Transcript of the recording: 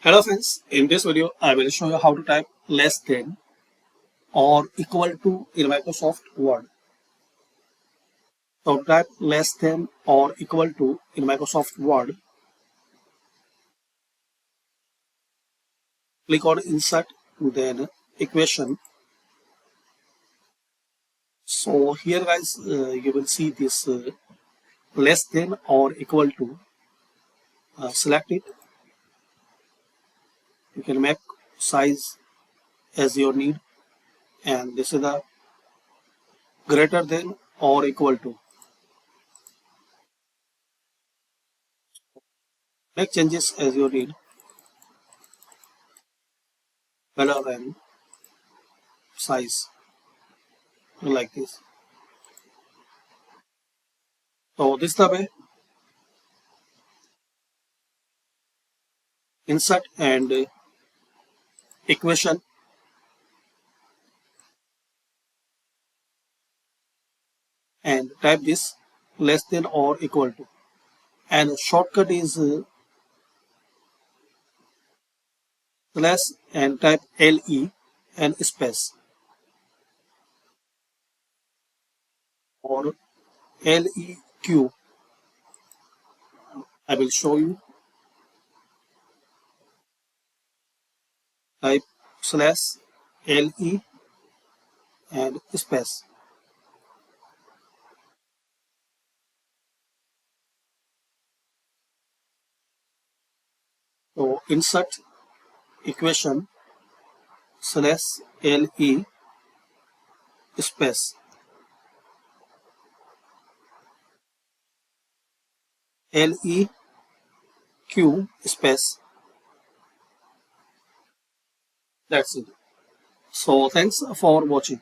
Hello friends, in this video I will show you how to type less than or equal to in Microsoft Word. So to type less than or equal to in Microsoft Word, click on Insert, then Equation. So here guys, you will see this less than or equal to. Select it. You can make size as your need, and this is the greater than or equal to. Make changes as you need. Color and size like this. So this is the way. Insert and equation, and type this less than or equal to, and shortcut is slash and type LE and space, or LEQ. I will show you. Type slash LE and space. So insert equation slash LE space LEQ space. That's it. So thanks for watching.